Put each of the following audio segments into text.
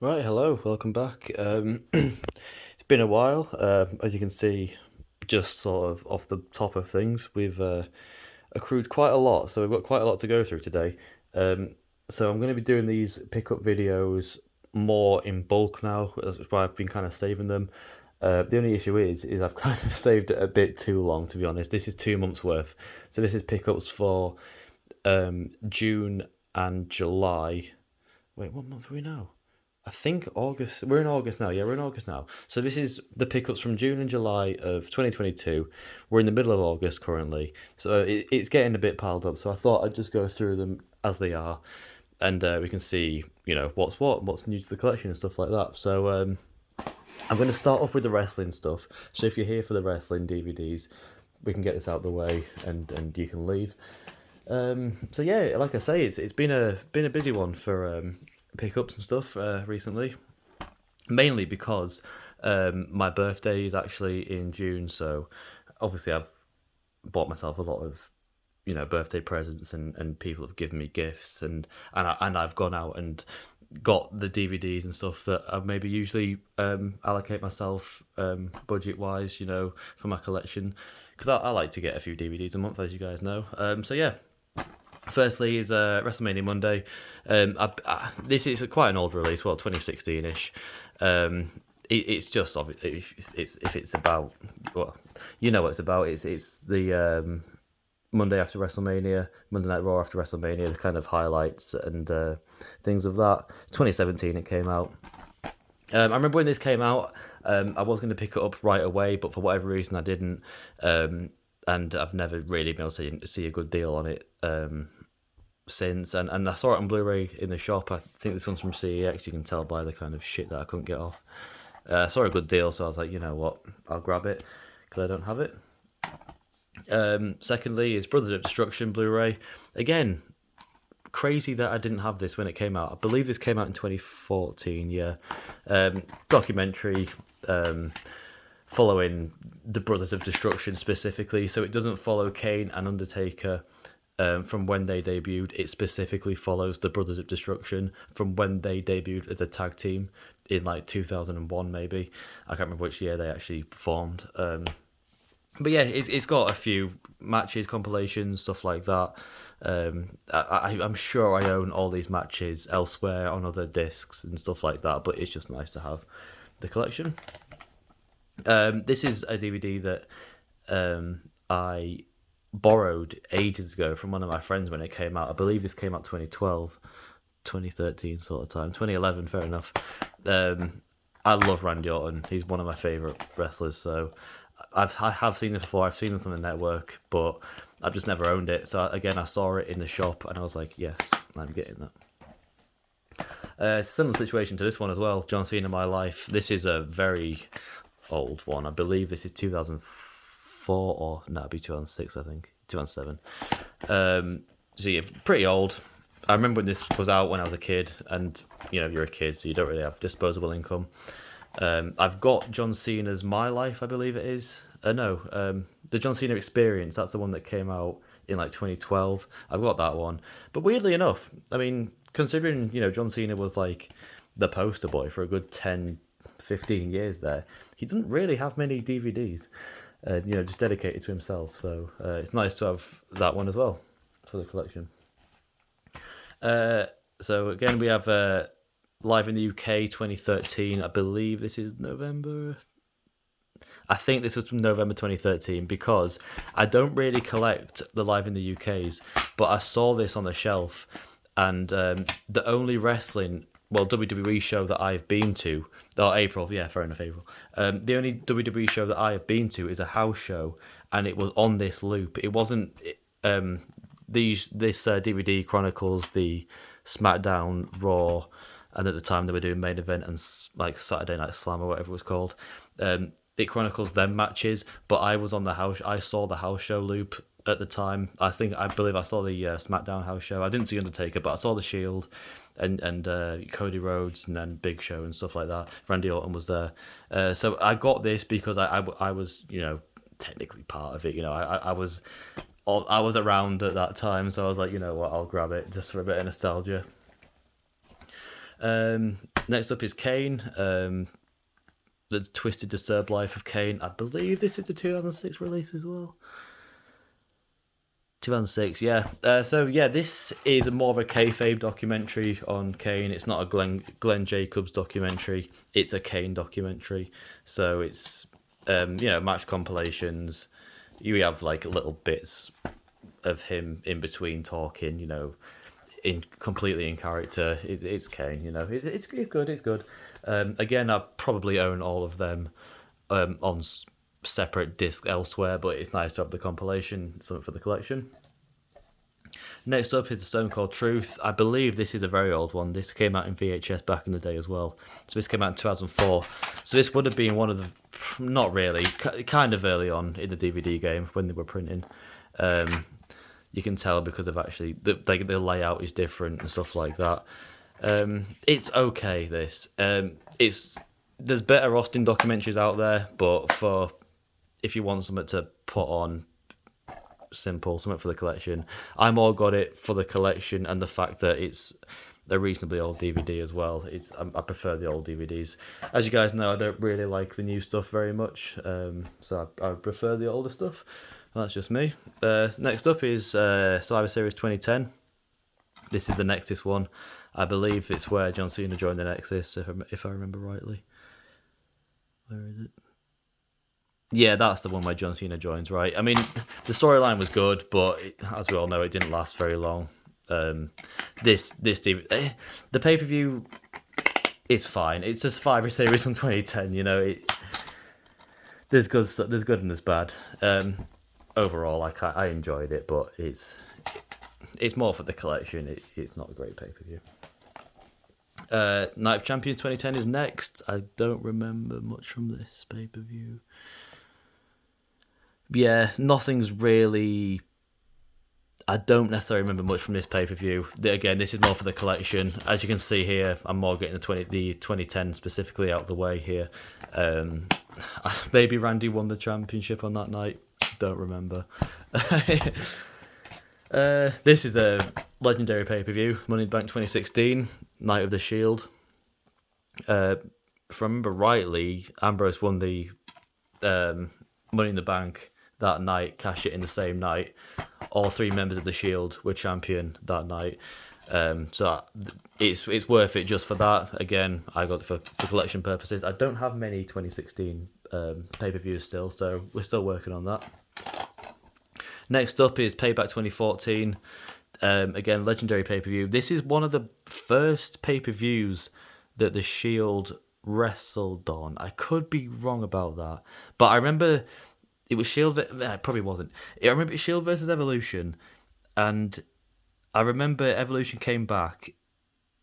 Right, hello, welcome back. It's been a while. As you can see, just sort of off the top of things, we've accrued quite a lot, so we've got quite a lot to go through today. Um, so I'm going to be doing these pickup videos more in bulk now. That's why I've been kind of saving them. The only issue is I've kind of saved it a bit too long, to be honest. This is 2 months worth, so this is pickups for June and July. Wait, what month are we now? I think August. We're in August now. Yeah, we're in August now. So this is the pickups from June and July of 2022. We're in the middle of August currently, so it's getting a bit piled up. So I thought I'd just go through them as they are, and we can see, what's new to the collection and stuff like that. So I'm going to start off with the wrestling stuff. So if you're here for the wrestling DVDs, we can get this out of the way, and you can leave. So yeah, like I say, it's been a busy one for pickups and stuff recently. Mainly because my birthday is actually in June, so obviously I've bought myself a lot of birthday presents, and people have given me gifts, and I've gone out and got the DVDs and stuff that I maybe usually allocate myself budget wise, for my collection, because I like to get a few DVDs a month, as you guys know. So yeah, firstly is WrestleMania Monday. This is quite an old release, well, 2016-ish. It's just obviously it's if it's about, well, you know what it's about. It's the Monday after WrestleMania, Monday Night Raw after WrestleMania, the kind of highlights and things of that. 2017 it came out. I remember when this came out, I was going to pick it up right away, but for whatever reason I didn't. And I've never really been able to see a good deal on it since. And I saw it on Blu-ray in the shop. I think this one's from CEX. You can tell by the kind of shit that I couldn't get off. I saw a good deal, so I was like, you know what, I'll grab it because I don't have it. Secondly is Brothers of Destruction Blu-ray. Again, crazy that I didn't have this when it came out. I believe this came out in 2014. Yeah, documentary following the Brothers of Destruction specifically. So it doesn't follow Kane and Undertaker from when they debuted. It specifically follows the Brothers of Destruction from when they debuted as a tag team in like 2001 maybe. I can't remember which year they actually performed. But yeah, it's got a few matches, compilations, stuff like that. I'm sure I own all these matches elsewhere on other discs and stuff like that, but it's just nice to have the collection. This is a DVD that I borrowed ages ago from one of my friends when it came out. I believe this came out 2012, 2013 sort of time, 2011, fair enough. I love Randy Orton. He's one of my favourite wrestlers, so I have seen this before. I've seen this on the network, but I've just never owned it. So again, I saw it in the shop, and I was like, yes, I'm getting that. Similar situation to this one as well. John Cena, My Life. This is a very old one. I believe this is 2004, or no, it'd be 2006, I think, 2007. So yeah, pretty old. I remember when this was out when I was a kid, and you're a kid, so you don't really have disposable income. I've got John Cena's My Life, I believe it is. No, the John Cena Experience. That's the one that came out in like 2012. I've got that one. But weirdly enough, I mean, considering John Cena was like the poster boy for a good 10, 15 years there, he doesn't really have many DVDs. Just dedicated to himself. So it's nice to have that one as well for the collection. So again, we have Live in the UK 2013. I believe this is November. I think this was from November 2013 because I don't really collect the Live in the UKs, but I saw this on the shelf, and the only wrestling, well, WWE show that I've been to, oh, April, yeah, fair enough, April. The only WWE show that I have been to is a house show, and it was on this loop. It wasn't. This DVD chronicles the SmackDown, Raw, and at the time they were doing main event and like Saturday Night Slam or whatever it was called. It chronicles them matches, but I was on the house. I saw the house show loop at the time. I believe I saw the SmackDown house show. I didn't see Undertaker, but I saw the Shield and Cody Rhodes and then Big Show and stuff like that. Randy Orton was there, so I got this because I was technically part of it. I was around at that time, so I was like, you know what, I'll grab it just for a bit of nostalgia. Next up is Kane. The Twisted Disturbed Life of Kane. I believe this is the 2006 release as well. 2006, yeah. So yeah, this is more of a kayfabe documentary on Kane. It's not a Glenn Jacobs documentary. It's a Kane documentary. So it's match compilations. You have like little bits of him in between talking. Completely in character. It's Kane. It's good. It's good. Again, I probably own all of them on separate disc elsewhere, but it's nice to have the compilation, something for the collection. Next up is The Stone Cold Truth. I believe this is a very old one. This came out in VHS back in the day as well. So this came out in 2004. So this would have been one of the, not really, kind of early on in the DVD game when they were printing. You can tell because of actually, the layout is different and stuff like that. It's okay, this. There's better Austin documentaries out there, but if you want something to put on, simple, something for the collection, I more got it for the collection and the fact that it's a reasonably old DVD as well. I prefer the old DVDs. As you guys know, I don't really like the new stuff very much, so I prefer the older stuff. That's just me. Next up is Survivor Series 2010. This is the Nexus one. I believe it's where John Cena joined the Nexus, if I remember rightly. Where is it? Yeah, that's the one where John Cena joins, right? I mean, the storyline was good, but as we all know, it didn't last very long. The pay-per-view is fine. It's just Survivor Series from 2010. There's good and there's bad. Overall, I enjoyed it, but it's more for the collection. It's not a great pay-per-view. Night of Champions 2010 is next. I don't remember much from this pay-per-view. Yeah, nothing's really. I don't necessarily remember much from this pay-per-view. Again, this is more for the collection. As you can see here, I'm more getting the 2010 specifically out of the way here. Maybe Randy won the championship on that night. Don't remember. This is a legendary pay-per-view, Money in the Bank 2016, Night of the Shield. If I remember rightly, Ambrose won the Money in the Bank that night, cashed it in the same night. All three members of the Shield were champion that night. So it's worth it just for that. Again, I got it for collection purposes. I don't have many 2016 pay-per-views still, so we're still working on that. Next up is Payback 2014. Again, legendary pay-per-view. This is one of the first pay-per-views that the Shield wrestled on. I could be wrong about that, but I remember it was Shield. It probably wasn't. I remember it was Shield versus Evolution, and I remember Evolution came back,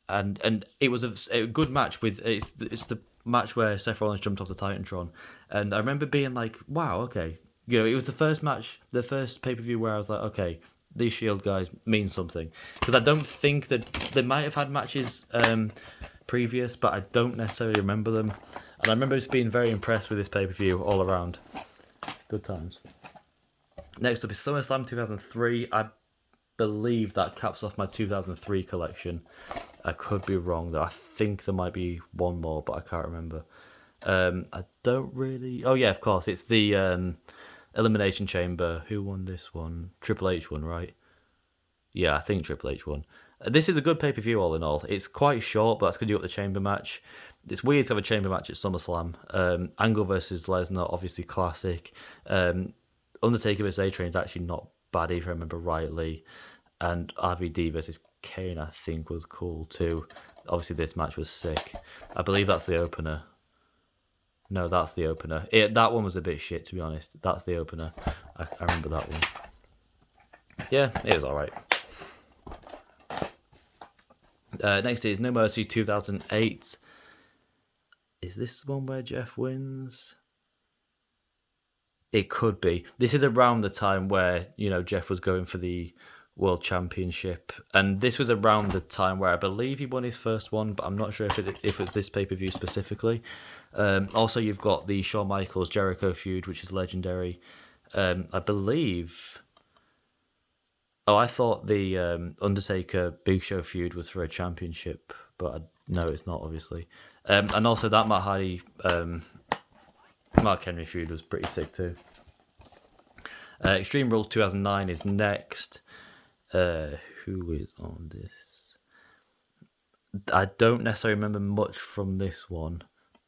and it was a good match. It's the match where Seth Rollins jumped off the Titantron, and I remember being like, "Wow, okay." It was the first match, the first pay-per-view where I was like, okay, these Shield guys mean something. Because I don't think that they might have had matches previous, but I don't necessarily remember them. And I remember just being very impressed with this pay-per-view all around. Good times. Next up is SummerSlam 2003. I believe that caps off my 2003 collection. I could be wrong though. I think there might be one more, but I can't remember. I don't really... Oh yeah, of course. It's the Elimination Chamber. Who won this one? Triple H won, right? Yeah, I think Triple H won. This is a good pay-per-view all in all. It's quite short, but that's because you got the chamber match. It's weird to have a chamber match at SummerSlam. Angle versus Lesnar, obviously classic. Undertaker versus A-Train is actually not bad if I remember rightly. And RVD versus Kane, I think, was cool too. Obviously, this match was sick. I believe that's the opener. No, that's the opener. That one was a bit shit, to be honest. That's the opener. I remember that one. Yeah, it was alright. Next is No Mercy 2008. Is this the one where Jeff wins? It could be. This is around the time where, Jeff was going for the World Championship. And this was around the time where I believe he won his first one, but I'm not sure if it's this pay-per-view specifically. Also, you've got the Shawn Michaels Jericho feud, which is legendary. I believe... Oh, I thought the Undertaker Big Show feud was for a championship, but No, it's not, obviously. And also that Matt Hardy, Mark Henry feud was pretty sick too. Extreme Rules 2009 is next. Who is on this? I don't necessarily remember much from this one.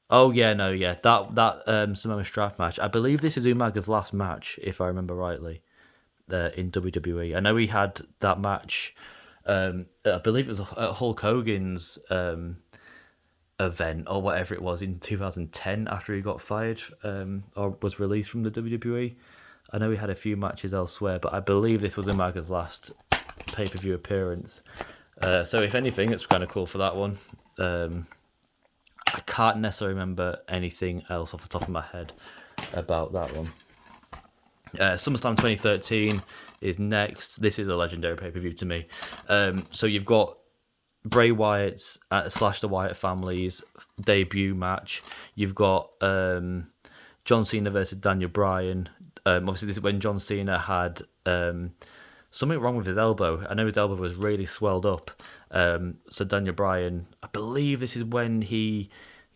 Oh yeah, no, yeah, that Samoa Strap match. I believe this is Umaga's last match, if I remember rightly, in WWE. I know he had that match. I believe it was at Hulk Hogan's event or whatever it was in 2010 after he got fired or was released from the WWE. I know he had a few matches elsewhere, but I believe this was Umaga's last pay-per-view appearance. So if anything, it's kind of cool for that one. I can't necessarily remember anything else off the top of my head about that one. SummerSlam 2013 is next. This is a legendary pay-per-view to me. So you've got Bray Wyatt's / the Wyatt family's debut match. You've got John Cena versus Daniel Bryan. Obviously, this is when John Cena had something wrong with his elbow. I know his elbow was really swelled up. So Daniel Bryan, I believe this is when he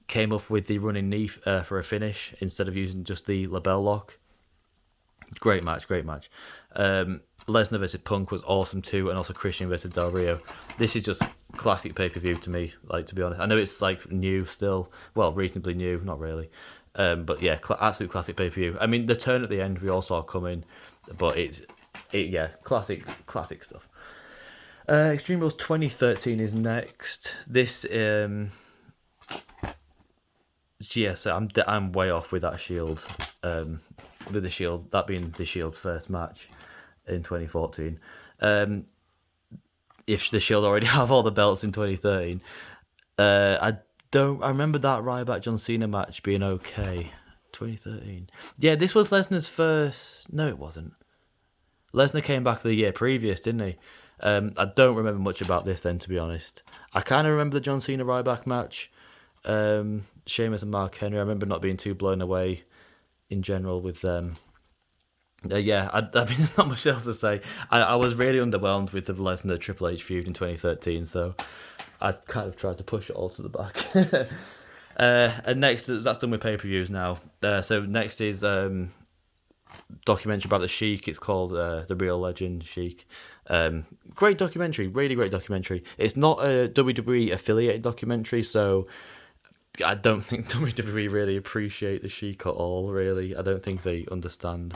came up with the running knee for a finish instead of using just the label lock. Great match. Lesnar versus Punk was awesome too, and also Christian versus Del Rio. This is just classic pay-per-view to me, like, to be honest. I know it's like new still, well, reasonably new, not really. But yeah, absolute classic pay-per-view. I mean, the turn at the end we all saw coming, but yeah, classic stuff. Extreme Rules 2013 is next. This yeah, so I'm way off with that Shield. With the Shield, that being the Shield's first match in 2014. If the Shield already have all the belts in 2013, I remember that Ryback John Cena match being okay. 2013. Yeah, this was Lesnar's first. No, it wasn't. Lesnar came back the year previous, didn't he? I don't remember much about this then, to be honest. I kind of remember the John Cena Ryback match. Sheamus and Mark Henry. I remember not being too blown away in general with them. Yeah, I mean, there's not much else to say. I was really underwhelmed with the Lesnar Triple H feud in 2013, so I kind of tried to push it all to the back. And next, that's done with pay-per-views now. So next is documentary about the Sheik. It's called The Real Legend Sheik. Great documentary, really great documentary. It's not a WWE affiliated documentary, so I don't think WWE really appreciate the Sheik at all, really. I don't think they understand.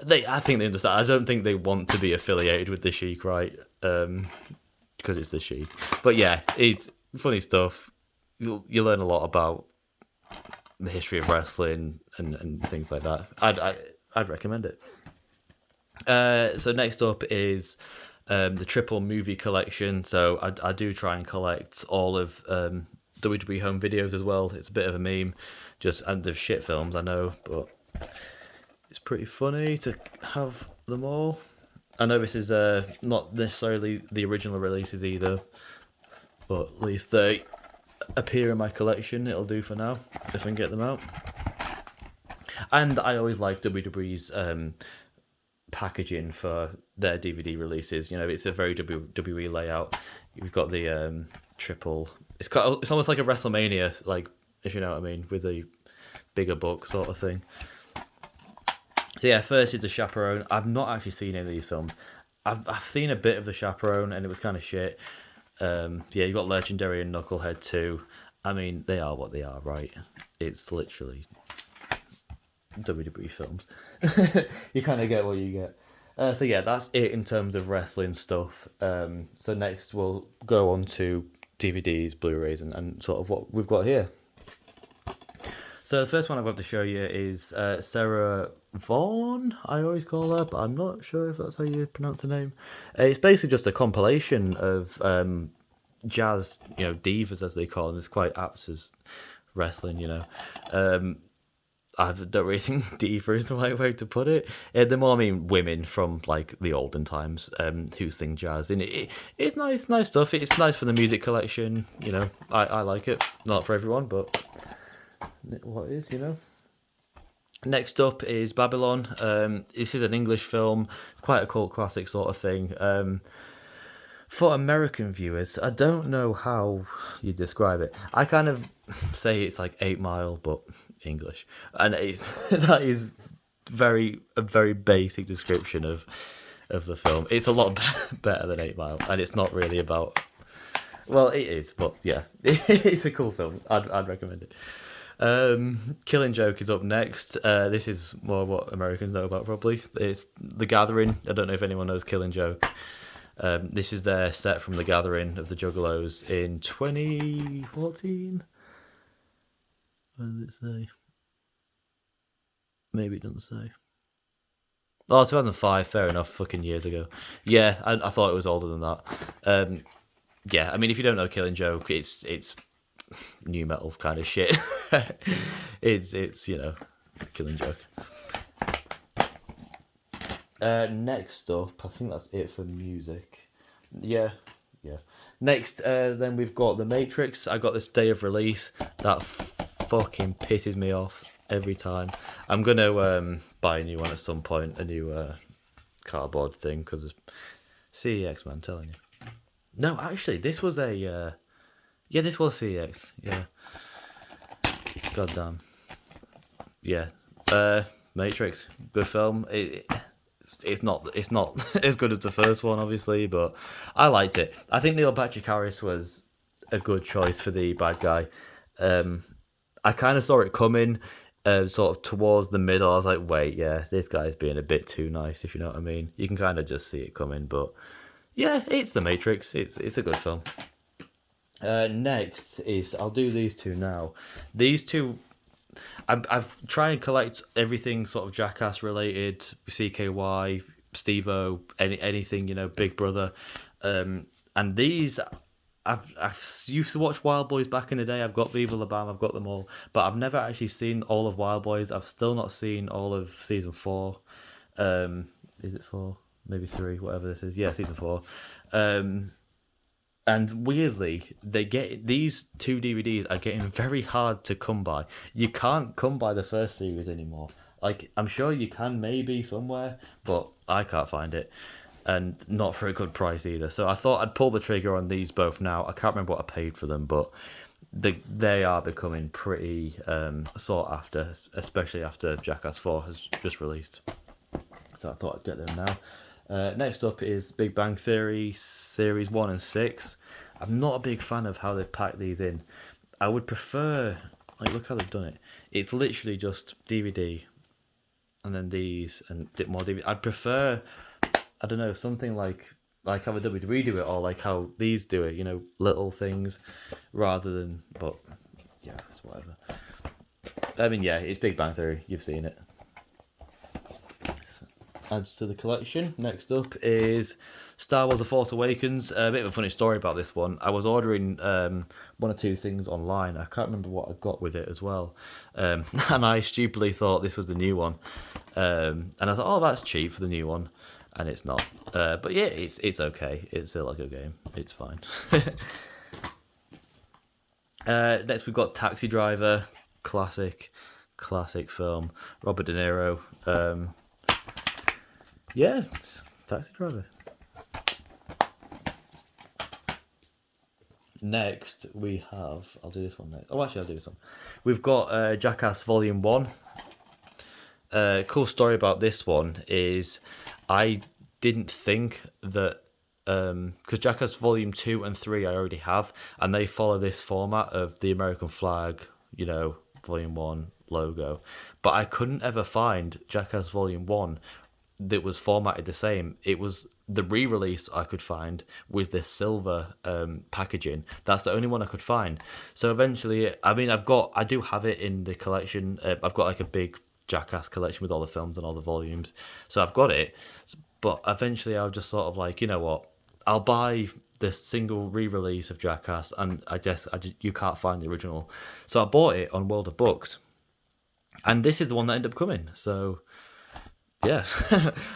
I think they understand. I don't think they want to be affiliated with the Sheik, right? Because it's the Sheik. But yeah, it's funny stuff. You learn a lot about the history of wrestling and things like that. I'd recommend it. So next up is the Triple Movie Collection. So I do try and collect all of WWE home videos as well. It's a bit of a meme, and the shit films, I know, but it's pretty funny to have them all. I know this is not necessarily the original releases either, but at least they appear in my collection. It'll do for now if I can get them out. And I always like WWE's packaging for their DVD releases. You know, it's a very WWE layout. You've got the triple. It's almost like a WrestleMania, like, if you know what I mean, with a bigger book sort of thing. So yeah, first is The Chaperone. I've not actually seen any of these films. I've seen a bit of The Chaperone and it was kind of shit. Yeah, you've got Legendary and Knucklehead too. I mean, they are what they are, right? It's literally WWE films. You kind of get what you get. So yeah, that's it in terms of wrestling stuff. So next we'll go on to DVDs, Blu-rays, and sort of what we've got here. So the first one I've got to show you is Sarah Vaughan, I always call her, but I'm not sure if that's how you pronounce her name. It's basically just a compilation of jazz, divas as they call them. It's quite apt as wrestling, I don't really think diva is the right way to put it. They're more, women from like the olden times who sing jazz. And it's nice stuff. It's nice for the music collection. I like it. Not for everyone, but what is, Next up is Babylon. This is an English film. It's quite a cult classic sort of thing. For American viewers, I don't know how you describe it. I kind of say it's like 8 Mile, but English, and it's that is a very basic description of the film. It's a lot better than 8 Mile, and it's not really about. Well, it is, but yeah, it's a cool film. I'd recommend it. Killing Joke is up next. This is more what Americans know about probably. It's The Gathering. I don't know if anyone knows Killing Joke. This is their set from The Gathering of the Juggalos in 2014. What does it say? Maybe it doesn't say. Oh, 2005. Fair enough. Fucking years ago. Yeah, I thought it was older than that. Yeah, I mean, if you don't know Killing Joke, it's new metal kind of shit. It's Killing Joke. Next up, I think that's it for music. Yeah. Next, then we've got The Matrix. I got this day of release. That fucking pisses me off every time. I'm gonna buy a new one at some point, a new cardboard thing, because CEX, man, I'm telling you. No, actually, this was a this was CEX. Yeah. God damn. Yeah. Matrix, good film. It's not as good as the first one, obviously, but I liked it. I think Neil Patrick Harris was a good choice for the bad guy. I kind of saw it coming, sort of towards the middle. I was like, wait, yeah, this guy's being a bit too nice, if you know what I mean. You can kind of just see it coming, but yeah, it's The Matrix. It's a good film. Next is, I'll do these two now. These two, I've tried and collect everything sort of Jackass related, CKY, Steve-O, anything, Big Brother. And these, I've used to watch Wild Boys back in the day. I've got Viva La Bam, I've got them all, but I've never actually seen all of Wild Boys. I've still not seen all of season 4. Is it 4? Maybe 3, whatever this is. Yeah, season 4. And weirdly, these 2 DVDs are getting very hard to come by. You can't come by the first series anymore. Like, I'm sure you can maybe somewhere, but I can't find it. And not for a good price either. So I thought I'd pull the trigger on these both now. I can't remember what I paid for them, but they are becoming pretty sought after, especially after Jackass 4 has just released. So I thought I'd get them now. Next up is Big Bang Theory Series 1 and 6. I'm not a big fan of how they've packed these in. I would prefer, look how they've done it. It's literally just DVD, and then these, and more DVD. I'd prefer, I don't know, something like how the WWE do it, or like how these do it, little things, rather than, but, yeah, it's whatever. I mean, yeah, it's Big Bang Theory. You've seen it. Adds to the collection. Next up is Star Wars: The Force Awakens. A bit of a funny story about this one. I was ordering 1 or 2 things online. I can't remember what I got with it as well. And I stupidly thought this was the new one. And I thought, oh, that's cheap for the new one. And it's not. But yeah, it's okay. It's still like a game. It's fine. Next we've got Taxi Driver. Classic film. Robert De Niro. Yeah, Taxi Driver. Next, we have... I'll do this one next. Oh, actually, I'll do this one. We've got Jackass Volume 1. Cool story about this one is I didn't think that... Because Jackass Volume 2 and 3 I already have, and they follow this format of the American flag, Volume 1 logo. But I couldn't ever find Jackass Volume 1 that was formatted the same. It was the re-release I could find with the silver packaging. That's the only one I could find. So eventually, I mean, I do have it in the collection. I've got like a big Jackass collection with all the films and all the volumes. So I've got it. But eventually, I was just sort of like, you know what? I'll buy the single re-release of Jackass, and you can't find the original. So I bought it on World of Books, and this is the one that ended up coming. So yeah,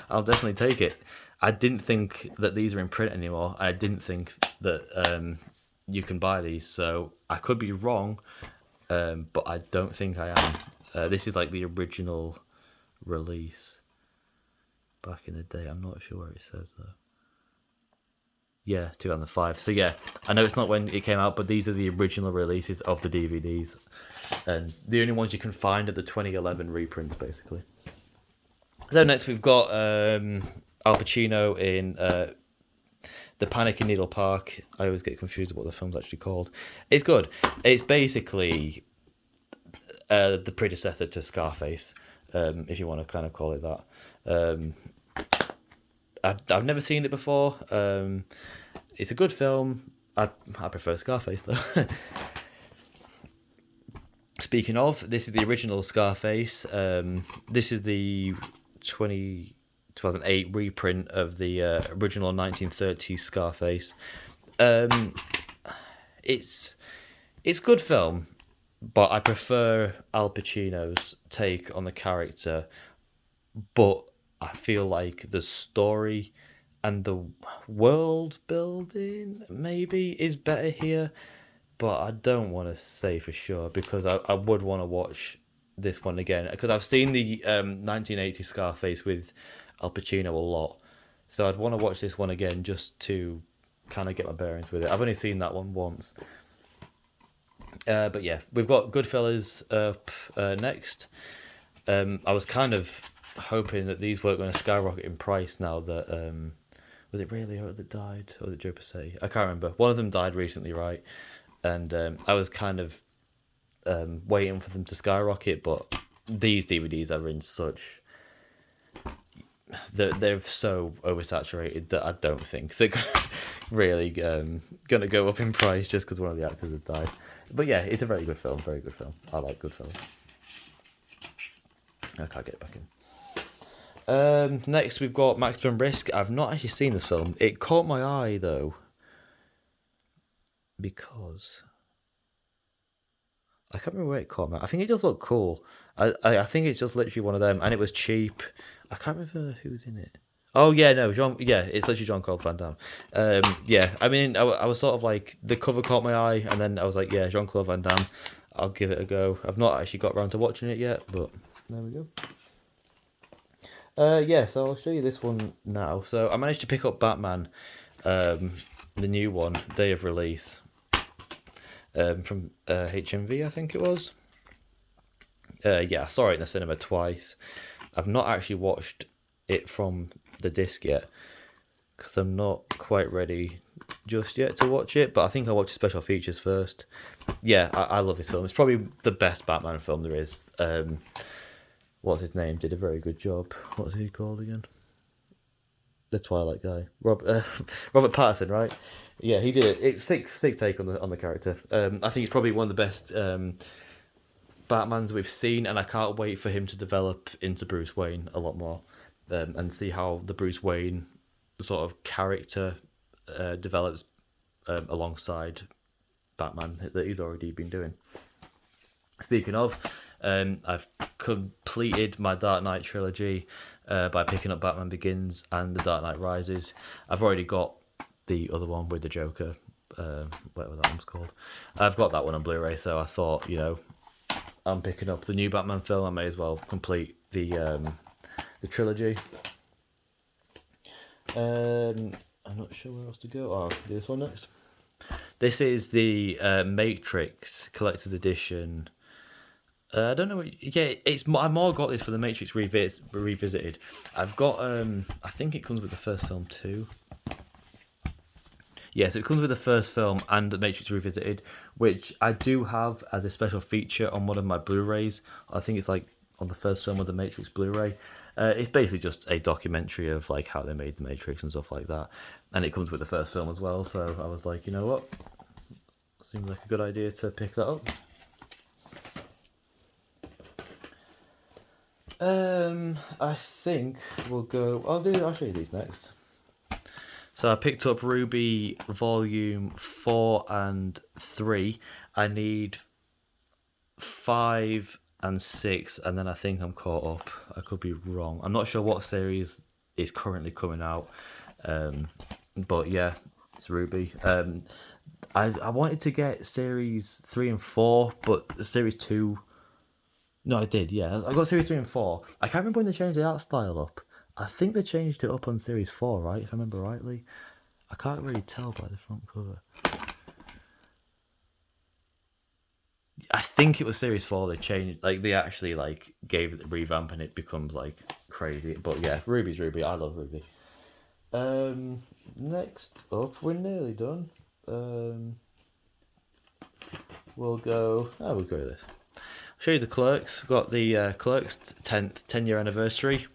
I'll definitely take it. I didn't think that these are in print anymore. I didn't think that you can buy these, so I could be wrong, but I don't think I am. This is like the original release back in the day. I'm not sure where it says though. Yeah, 2005. So yeah, I know it's not when it came out, but these are the original releases of the DVDs, and the only ones you can find are the 2011 reprints, basically. So next we've got Al Pacino in the Panic in Needle Park. I always get confused with what the film's actually called. It's good. It's basically the predecessor to Scarface, if you want to kind of call it that. I've never seen it before. It's a good film. I prefer Scarface though. Speaking of, this is the original Scarface. This is the 2008 reprint of the original 1930s Scarface. It's a good film, but I prefer Al Pacino's take on the character. But I feel like the story and the world building maybe is better here. But I don't want to say for sure because I would want to watch this one again because I've seen the 1980 Scarface with Al Pacino a lot, so I'd want to watch this one again just to kind of get my bearings with it. I've only seen that one once. But yeah, we've got Goodfellas up next. I was kind of hoping that these weren't going to skyrocket in price now that was it Ray Liotta that died or was it Joe Pesci? I can't remember. One of them died recently, right? And I was kind of waiting for them to skyrocket, but these DVDs are in such they're so oversaturated that I don't think they're really gonna go up in price just because one of the actors has died. But yeah, it's a very good film. Very good film. I like Goodfellas. I can't get it back in. Next, we've got Maximum Risk. I've not actually seen this film. It caught my eye though, because I can't remember where it caught me. I think it just looked cool. I think it's just literally one of them, and it was cheap. I can't remember who's in it. Oh yeah, no, Jean. Yeah, it's literally Jean-Claude Van Damme. Yeah, I mean, I was sort of like the cover caught my eye, and then I was like, yeah, Jean-Claude Van Damme. I'll give it a go. I've not actually got around to watching it yet, but there we go. Yeah, so I'll show you this one now. So I managed to pick up Batman, the new one, day of release, from HMV, I think it was. Yeah, I saw it in the cinema twice. I've not actually watched it from the disc yet because I'm not quite ready just yet to watch it, but I think I'll watch the special features first. Yeah, I love this film. It's probably the best Batman film there is. What's his name? Did a very good job. What's he called again? The Twilight guy, Robert Pattinson, right? Yeah, he did it. It's sick take on the character. I think he's probably one of the best Batmans we've seen, and I can't wait for him to develop into Bruce Wayne a lot more, and see how the Bruce Wayne sort of character develops alongside Batman that he's already been doing. Speaking of, I've completed my Dark Knight trilogy by picking up Batman Begins and The Dark Knight Rises. I've already got the other one with the Joker, whatever that one's called. I've got that one on Blu-ray, so I thought, I'm picking up the new Batman film. I may as well complete the trilogy. I'm not sure where else to go. Oh, I'll do this one next. This is the Matrix Collector's Edition. I don't know. Yeah, I more got this for the Matrix Revisited. I've got. I think it comes with the first film too. Yeah, so it comes with the first film and the Matrix Revisited, which I do have as a special feature on one of my Blu-rays. I think it's like on the first film of the Matrix Blu-ray. It's basically just a documentary of like how they made the Matrix and stuff like that, and it comes with the first film as well. So I was like, you know what, seems like a good idea to pick that up. I think we'll go. I'll show you these next. So I picked up Ruby Volume 4 and 3. I need 5 and 6, and then I think I'm caught up. I could be wrong. I'm not sure what series is currently coming out. But yeah, it's Ruby. I wanted to get series 3 and 4, but series 2... No, I did, yeah. I got series 3 and 4. I can't remember when they changed the art style up. I think they changed it up on series 4, right? If I remember rightly. I can't really tell by the front cover. I think it was Series 4 they changed, like, they actually, like, gave it the revamp and it becomes, like, crazy. But yeah, Ruby's Ruby. I love Ruby. Next up, we're nearly done. We'll go to this. I'll show you the Clerks. We've got the Clerks 10-year anniversary.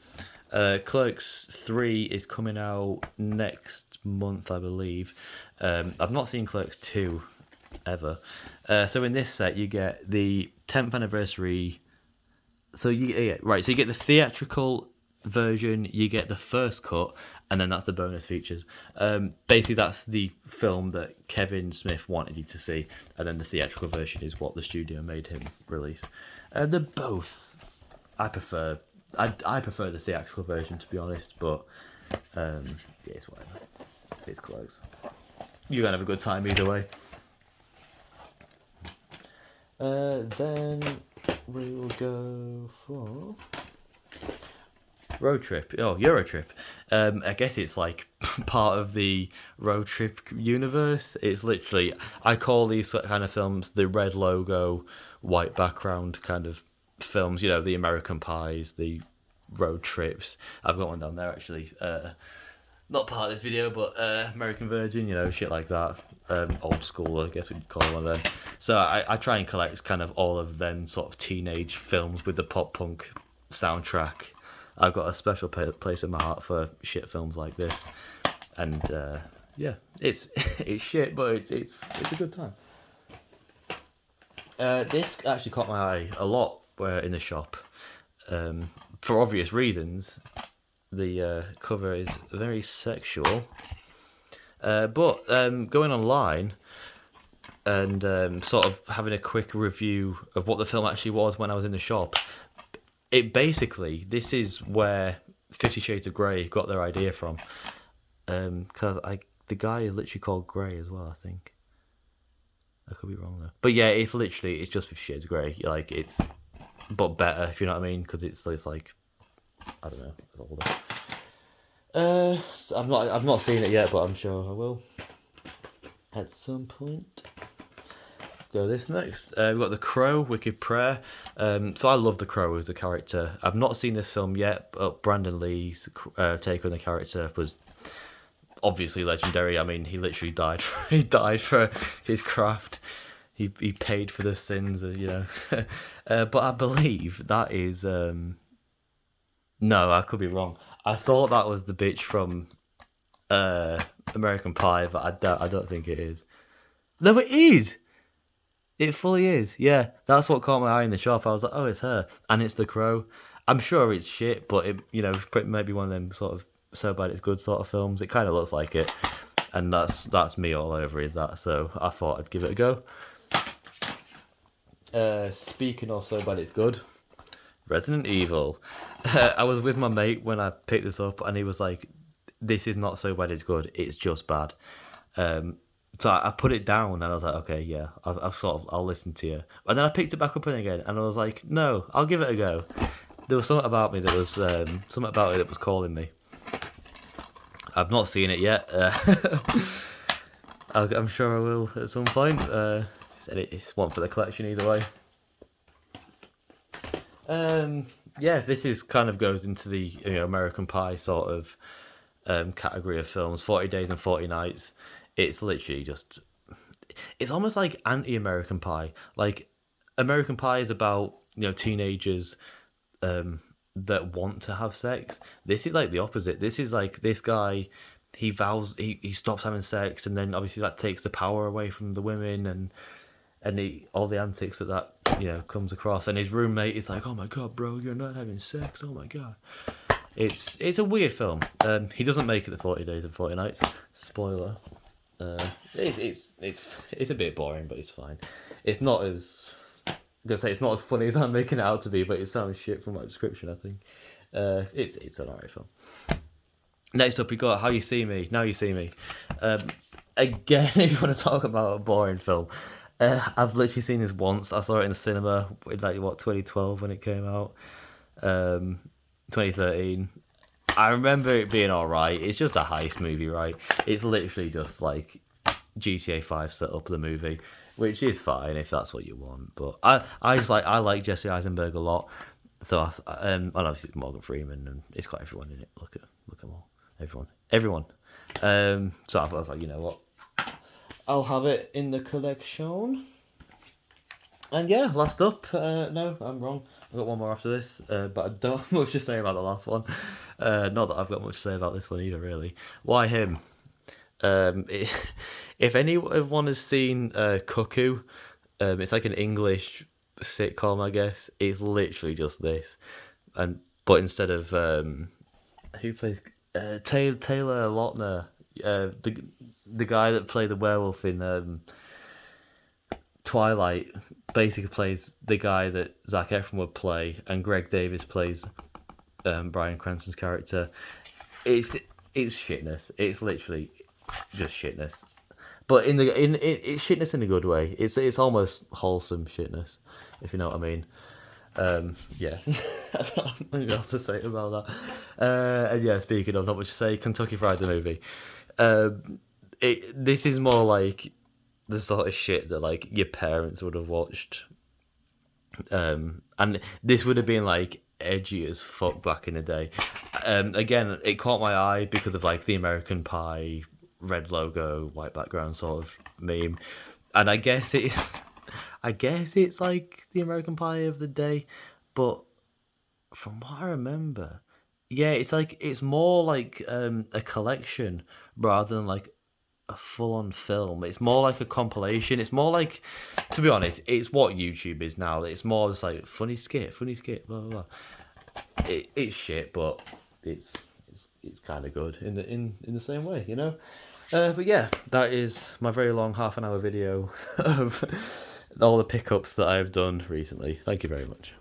Clerks 3 is coming out next month, I believe. I've not seen Clerks 2 ever. So in this set, you get the 10th anniversary. So you get the theatrical version, you get the first cut, and then that's the bonus features. Basically, that's the film that Kevin Smith wanted you to see, and then the theatrical version is what the studio made him release. They're both. I prefer the theatrical version, to be honest, but yeah, it's whatever. It's Clerks. You're gonna have a good time either way. Then we will go for Road Trip. Oh, Euro Trip. I guess it's like part of the Road Trip universe. It's literally, I call these kind of films the red logo, white background kind of films. You know, the American Pies, the Road Trips. I've got one down there actually. Not part of this video, but American Virgin, you know, shit like that. Old school, I guess we'd call one of them. So I try and collect kind of all of them sort of teenage films with the pop punk soundtrack. I've got a special place in my heart for shit films like this, and yeah, it's it's shit, but it's a good time. This actually caught my eye a lot in the shop, for obvious reasons. The cover is very sexual, but going online and sort of having a quick review of what the film actually was when I was in the shop, this is where 50 Shades of Grey got their idea from, because the guy is literally called Grey as well, I think. I could be wrong though, but yeah, it's just 50 Shades of Grey, like but better, if you know what I mean, because it's like, I don't know, it's older. I've not seen it yet, but I'm sure I will at some point. Go this next. We've got The Crow, Wicked Prayer. So I love The Crow as a character. I've not seen this film yet, but Brandon Lee's take on the character was obviously legendary. I mean, he literally died. He died for his craft. He paid for the sins, you know. But I believe that is. No, I could be wrong. I thought that was the bitch from American Pie, but I don't think it is. No, it is. It fully is. Yeah, that's what caught my eye in the shop. I was like, oh, it's her, and it's The Crow. I'm sure it's shit, but it maybe one of them sort of so bad it's good sort of films. It kind of looks like it, and that's me all over. Is that so? I thought I'd give it a go. Speaking of so bad it's good, Resident Evil. I was with my mate when I picked this up, and he was like, "This is not so bad it's good. It's just bad." So I put it down, and I was like, "Okay, yeah, I'll listen to you." And then I picked it back up again, and I was like, "No, I'll give it a go." There was something about me that was something about it that was calling me. I've not seen it yet. I'm sure I will at some point. It's one for the collection either way. Yeah, this is kind of goes into the American Pie sort of category of films. 40 Days and 40 Nights. It's literally just, it's almost like anti-American Pie. Like, American Pie is about teenagers that want to have sex. This is like the opposite. This is like this guy. He vows he stops having sex, and then obviously that takes the power away from the women, and all the antics that comes across. And his roommate is like, "Oh my god, bro, you're not having sex. Oh my god." It's a weird film. He doesn't make it the 40 Days and 40 Nights. Spoiler. It's a bit boring, but it's fine. It's not as it's not as funny as I'm making it out to be, but it sounds shit from my description, I think. It's an alright film. Next up, we got How You See Me, Now You See Me. Again, if you want to talk about a boring film, I've literally seen this once. I saw it in the cinema in 2012 when it came out. 2013. I remember it being alright. It's just a heist movie, right? It's literally just like GTA 5 set up the movie, which is fine if that's what you want. But I like Jesse Eisenberg a lot. So and obviously it's Morgan Freeman and it's got everyone in it. Look at them all, everyone. So I was like, you know what, I'll have it in the collection. And yeah, last up. No, I'm wrong. I've got one more after this, but I don't have much to say about the last one. Not that I've got much to say about this one either, really. Why him? Um, i if anyone has seen Cuckoo, it's like an English sitcom, I guess. It's literally just this, and but instead of who plays Taylor Lautner, the guy that played the werewolf in Twilight, basically plays the guy that Zac Efron would play, and Greg Davis plays Bryan Cranston's character. It's it's shitness. It's literally just shitness. But it's shitness in a good way. It's almost wholesome shitness, if you know what I mean. Yeah, I don't have anything else to say about that. And yeah, speaking of not much to say, Kentucky Fried the movie. This is more like the sort of shit that like your parents would have watched. And this would have been like edgy as fuck back in the day. Again, it caught my eye because of like the American Pie red logo, white background sort of meme, and I guess it's like the American Pie of the day, but from what I remember, yeah, it's more like a collection rather than like a full-on film. It's more like a compilation. It's more like, to be honest, it's what YouTube is now. It's more just like funny skit, blah blah blah. It's shit, but it's it's kind of good in the same way, you know. But yeah, that is my very long half an hour video of all the pickups that I've done recently. Thank you very much.